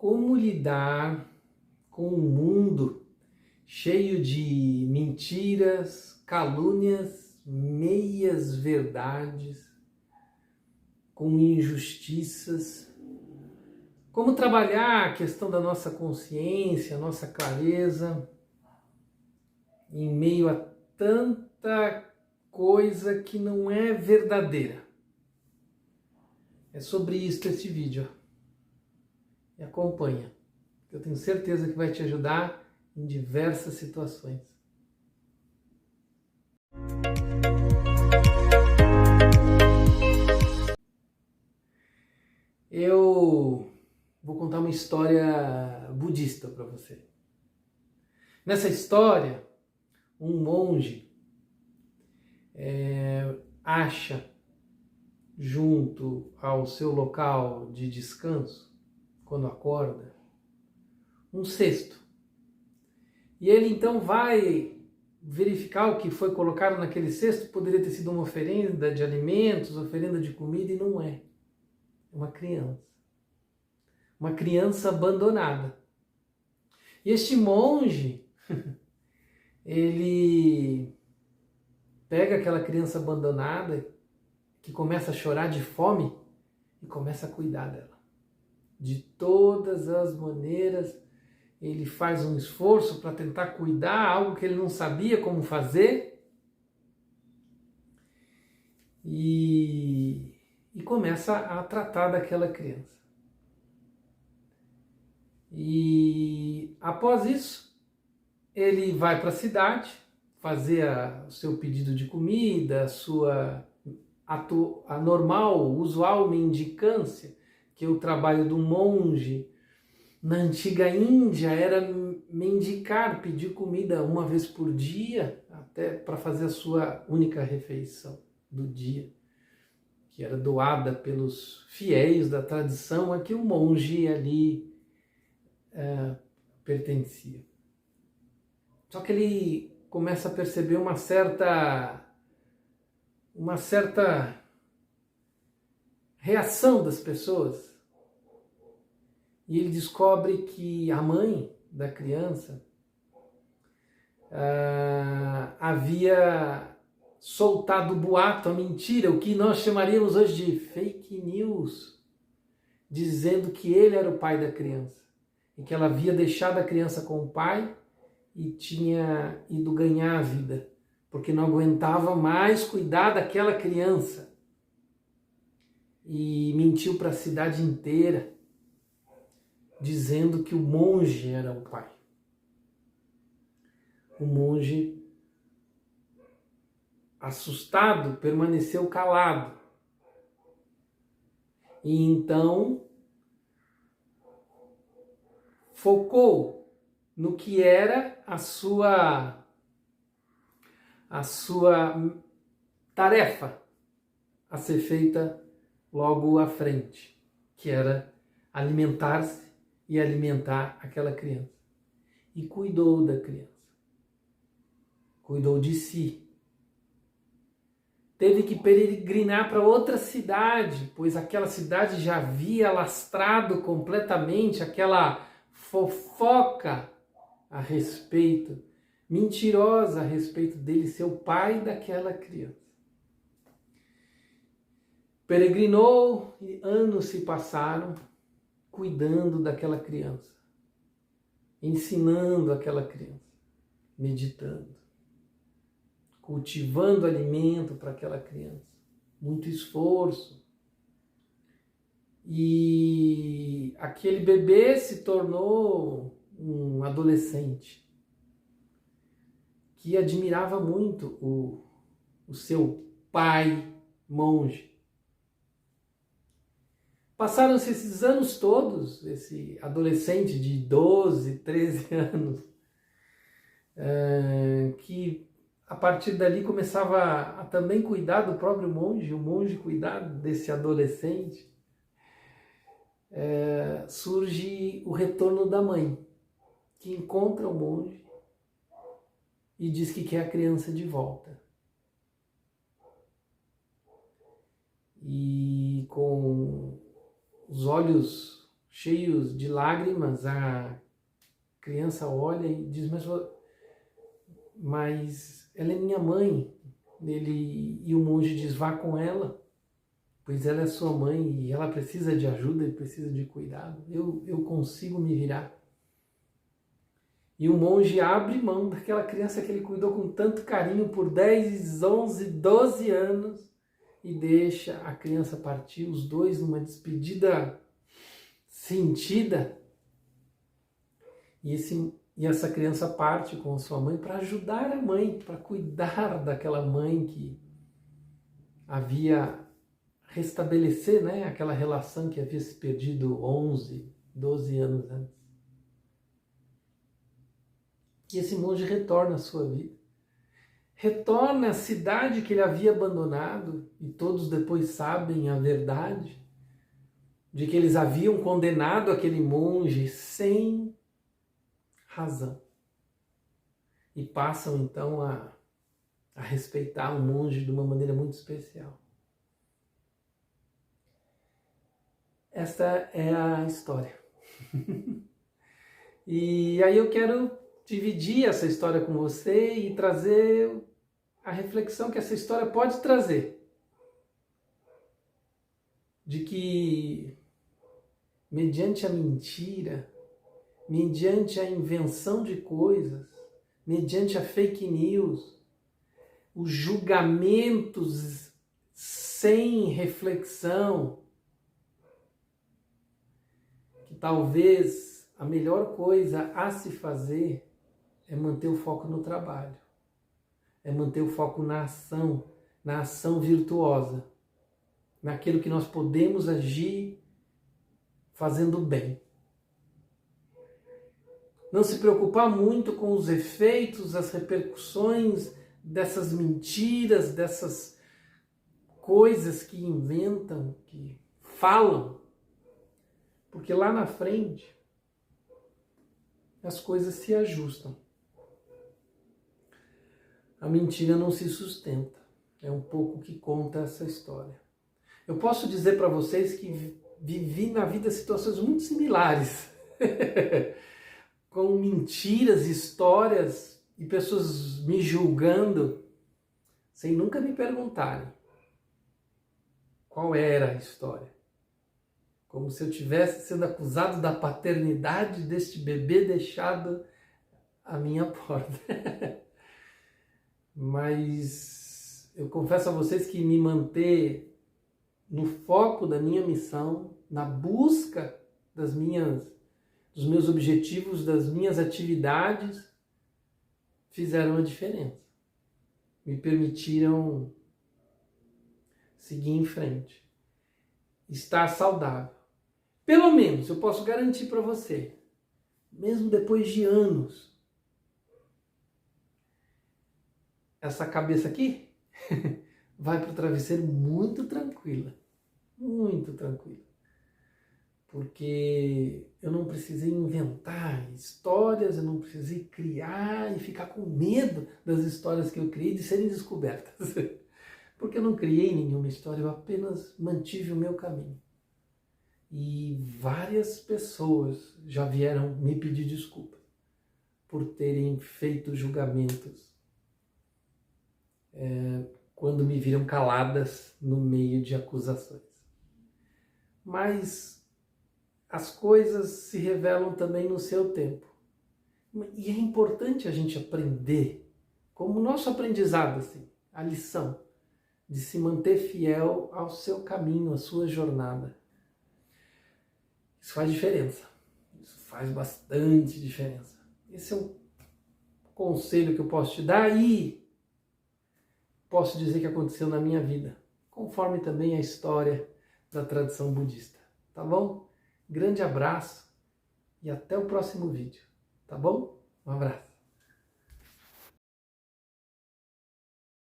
como lidar com um mundo cheio de mentiras, calúnias, meias verdades, com injustiças. Como trabalhar a questão da nossa consciência, a nossa clareza, em meio a tanta coisa que não é verdadeira. É sobre isso esse vídeo. E acompanha. Eu tenho certeza que vai te ajudar em diversas situações. Eu vou contar uma história budista para você. Nessa história, um monge acha, junto ao seu local de descanso, quando acorda, um cesto. E ele então vai verificar o que foi colocado naquele cesto. Poderia ter sido uma oferenda de alimentos, oferenda de comida, e não é. É uma criança. Uma criança abandonada. E este monge, ele pega aquela criança abandonada, que começa a chorar de fome, e começa a cuidar dela. De todas as maneiras, ele faz um esforço para tentar cuidar, algo que ele não sabia como fazer, e começa a tratar daquela criança. E após isso, ele vai para a cidade fazer o seu pedido de comida, a normal, usual mendicância, que é o trabalho do monge. Na antiga Índia era mendicar, pedir comida uma vez por dia, até para fazer a sua única refeição do dia, que era doada pelos fiéis da tradição a que o monge ali pertencia. Só que ele começa a perceber uma certa reação das pessoas. E ele descobre que a mãe da criança havia soltado o boato, a mentira, o que nós chamaríamos hoje de fake news, dizendo que ele era o pai da criança e que ela havia deixado a criança com o pai e tinha ido ganhar a vida, porque não aguentava mais cuidar daquela criança. E mentiu para a cidade inteira, dizendo que o monge era o pai. O monge, assustado, permaneceu calado. E então focou no que era a sua tarefa a ser feita logo à frente, que era alimentar-se e alimentar aquela criança. E cuidou da criança. Cuidou de si. Teve que peregrinar para outra cidade, pois aquela cidade já havia alastrado completamente aquela fofoca a respeito, mentirosa a respeito dele ser o pai daquela criança. Peregrinou e anos se passaram cuidando daquela criança, ensinando aquela criança, meditando, cultivando alimento para aquela criança, muito esforço. E aquele bebê se tornou um adolescente que admirava muito o seu pai monge. Passaram-se esses anos todos, esse adolescente de 12, 13 anos, que a partir dali começava a também cuidar do próprio monge, o monge cuidar desse adolescente. Surge o retorno da mãe, que encontra o monge e diz que quer a criança de volta. E com os olhos cheios de lágrimas, a criança olha e diz, mas ela é minha mãe. E o monge diz, vá com ela, pois ela é sua mãe e ela precisa de ajuda e precisa de cuidado. Eu consigo me virar. E o monge abre mão daquela criança que ele cuidou com tanto carinho por 10, 11, 12 anos e deixa a criança partir, os dois numa despedida sentida. E essa criança parte com sua mãe para ajudar a mãe, para cuidar daquela mãe que havia restabelecer, né, aquela relação que havia se perdido 11, 12 anos antes. E esse monge retorna à sua vida. Retorna à cidade que ele havia abandonado, e todos depois sabem a verdade, de que eles haviam condenado aquele monge sem razão. E passam então a respeitar o monge de uma maneira muito especial. Esta é a história. E aí eu quero dividir essa história com você e trazer a reflexão que essa história pode trazer. De que, mediante a mentira, mediante a invenção de coisas, mediante a fake news, os julgamentos sem reflexão, que talvez a melhor coisa a se fazer é manter o foco no trabalho, é manter o foco na ação virtuosa, naquilo que nós podemos agir fazendo bem. Não se preocupar muito com os efeitos, as repercussões dessas mentiras, dessas coisas que inventam, que falam, porque lá na frente as coisas se ajustam. A mentira não se sustenta. É um pouco que conta essa história. Eu posso dizer para vocês que vivi na vida situações muito similares, com mentiras, histórias e pessoas me julgando sem nunca me perguntarem qual era a história. Como se eu estivesse sendo acusado da paternidade deste bebê deixado à minha porta. Mas eu confesso a vocês que me manter no foco da minha missão, na busca dos meus objetivos, das minhas atividades, fizeram a diferença. Me permitiram seguir em frente. Estar saudável. Pelo menos, eu posso garantir para você, mesmo depois de anos, essa cabeça aqui vai para o travesseiro muito tranquila. Muito tranquila. Porque eu não precisei inventar histórias, eu não precisei criar e ficar com medo das histórias que eu criei de serem descobertas. Porque eu não criei nenhuma história, eu apenas mantive o meu caminho. E várias pessoas já vieram me pedir desculpa por terem feito julgamentos quando me viram caladas no meio de acusações. Mas as coisas se revelam também no seu tempo. E é importante a gente aprender, como nosso aprendizado, assim, a lição de se manter fiel ao seu caminho, à sua jornada. Isso faz diferença. Isso faz bastante diferença. Esse é um conselho que eu posso te dar e posso dizer que aconteceu na minha vida, conforme também a história da tradição budista. Tá bom? Grande abraço e até o próximo vídeo. Tá bom? Um abraço.